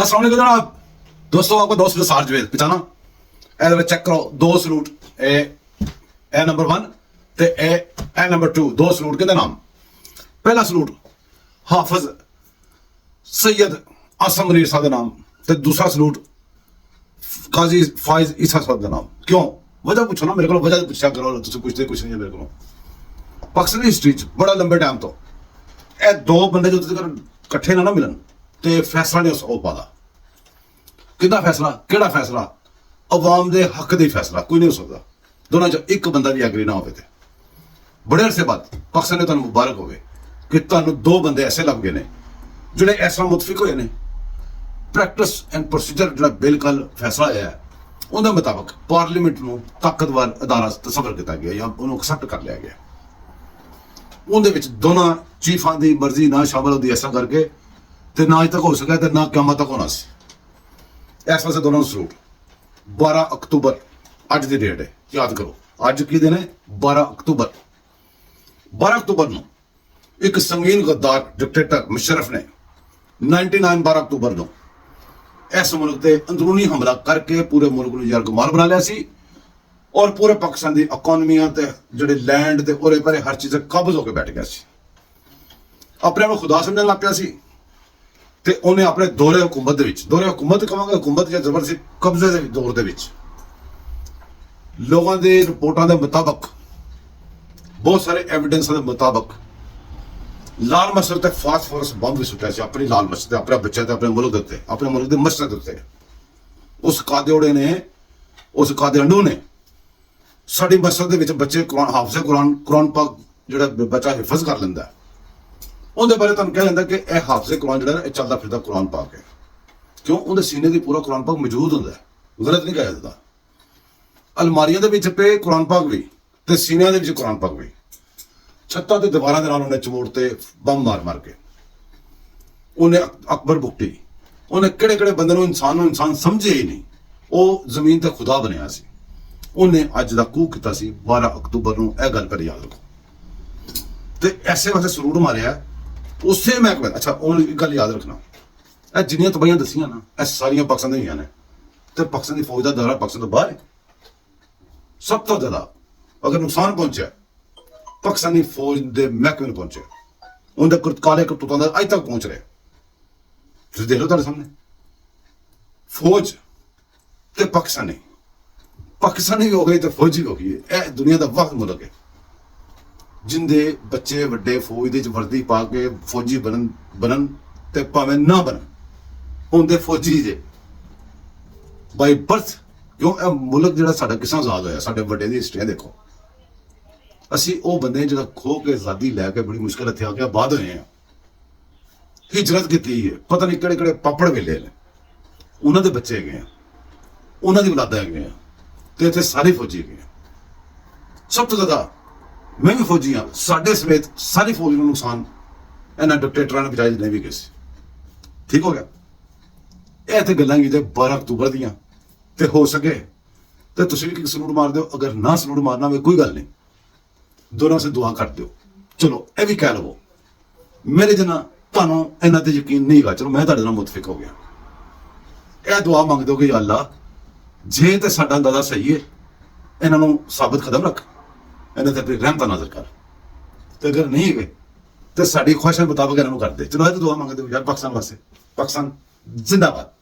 अस्सलाम वालेकुम जनाब दोस्तों, आपको दो सलूट सार जवेद पहचाना ए चेक करो। दो सलूट ए नंबर 1 ते ए नंबर 2 दो सलूट के नाम। पहला सलूट हाफिज सैयद आसम मरीर साहब का नाम ते दूसरा सलूट काजी फाइज ईसा साहब का नाम। क्यों वजह पूछो ना मेरे को, वजह पूछा करो, तुम पूछते कुछ नहीं है मेरे को। पाकिस्तानी हिस्ट्री बड़ा लंबे टाइम तो ए दो बंदे जो इकट्ठे ना मिलन ते फैसला नहीं हो पाता। कितना फैसला, केड़ा फैसला? अवाम दे हक दी फैसला कोई नहीं हो सकता। दोनों चो एक बंदा भी एग्री ना होवे ते बड़े अरसे बाद पाकिस्तान ने तुहानू मुबारक होवे कि तुहानू दो बंदे ऐसे लग गए ने जिहड़े ऐसा मुतफिक होए ने। प्रैक्टिस एंड प्रोसीजर जिहड़ा बिल कल फैसला आया है उहदे मुताबिक पार्लीमेंट नू ताकतवर अदारा तस्वर किया गया या उन्होंने एक्सेप्ट कर लिया गया। उहदे विच दोनों चीफां दी मर्जी ना शामिल होती ऐसा करके ते ना अज तक हो सका ते ना क़यामत तक होना सी। इस वास्ते दोनों सलूट। 12 अक्तूबर अज की डेट है, याद करो अज की दिन है 12 अक्तूबर। 12 अक्तूबर नू एक संगीन गद्दार डिक्टेटर मुशर्रफ ने 99 12 अक्तूबर नू इस मुल्क से अंदरूनी हमला करके पूरे मुल्क नू यरगमाल बना लिया सी और पूरे पाकिस्तान की इकोनॉमियां ते जिहड़े लैंड ते ओरे परे हर चीज़ कब्ज होकर बैठ गया सी। अपने आप को खुदा समझण लग पिया सी ते उन्हें अपने दौरे हुकूमत दौरे हुकूमत कहांगे, हुकूमत या जबरदस्ती कब्जे के दौर के लोगों के रिपोर्टों के मुताबिक बहुत सारे एविडेंस के मुताबिक लाल मस्जिद ते फास्फोरस बंब भी सुट्टिया सी अपनी लाल मस्जिद अपने बच्चे अपने मुल्क के उत्ते अपने मुल्क की मस्जिद के उत्ते। उस कादियोड़े ने उस कादियांडू ने साड़ी मस्जिद के बच्चे कुरान हाफिज़े कुरान पाक जो बच्चा हिफज कर लेंदा उनके बारे तुहानूं कह लेंदा कि यह हाफिज़े कुरान जो चलता फिरता कुरान पाक है। क्यों उनके सीने की पूरा कुरान पाक मौजूद होंदा है, गलत नहीं कहा जाता। अलमारियों के पे कुरान पाक भी ते सीनिया के कुरान पाक भी छत्तां ते दीवारां दे नाल उन्हें चमोड़ते बम मार मार के। उन्हें अकबर बुकटी उन्हें किहड़े किहड़े बंदे नूं इंसान समझे ही नहीं, वो जमीन ते खुदा बनिया सी। उन्हें अज दा कूह कीता सी 12 अक्तूबर नूं, यह गल पर याद रखो। ते ऐसे वास्ते सलूट मारिया उस महकमे। अच्छा हुण एक गल याद रखना, यह जिन्नियां तबाहियां दसियां ना यह सारियां पाकिस्तान दी होईयां ने ते पाकिस्तान की फौज का दौरा पाकिस्तान तो बाहर है। सब तो ज्यादा अगर नुकसान पहुंचा पाकिस्तानी फौज के महकमे में पहुंचे, उनके काले करतूतों का अज तक पहुंच रहे। तुम देख लो तुम्हारे सामने फौज ते पाकिस्तानी भी हो गई तो फौजी भी हो गई। यह दुनिया का वक्त मुल्क है जिंदे बच्चे वड्डे फौज दे वर्दी पा के फौजी बनन ते भावें ना बनन उनके फौजी जे बाई बर्थ। क्यों यह मुल्क जो साडा किस आजाद होया, साडे वड्डे दी हिस्ट्री देखो। असी वो बंदे जो खो के आजादी लैके बड़ी मुश्किल इत्थे आके आबाद होए हैं, हिजरत की है, पता नहीं किहड़े किहड़े पापड़ वेले ने उन्होंने बच्चे है, उन्होंने औलादा है ते इत्थे सारे फौजी है। सब तो ज्यादा मैं भी फौजी हाँ, साडे समेत सारी फौज को नुकसान इन्होंने डिक्टेटरां ने बचाए जिन्ने भी गए। ठीक हो गया। यह इत्थे गल्लां की 12 अक्तूबर दियां ते हो सके तो तुसीं भी सलूट मार दो, अगर ना सलूट मारना होवे कोई गल नहीं, दोनों से दुआ कर दो। चलो यह भी कह लवो मेरे जना तुहानूं इन्हां ते यकीन नहीं गा, चलो मैं तुहाडे नाल मुतफिक हो गया। यह दुआ मंग दो कि या अल्लाह जे तो साडा अंदाजा सही है इन्हां नूं साबित कदम रख, इन्हां ते अपनी रहमत नाज़िल कर, ते अगर नहीं है तो साडी ख्वाहिशां मुताबिक इन्हां नूं कर दे। चलो यह दुआ मंग दो यार पाकिस्तान वास्ते। पाकिस्तान जिंदाबाद।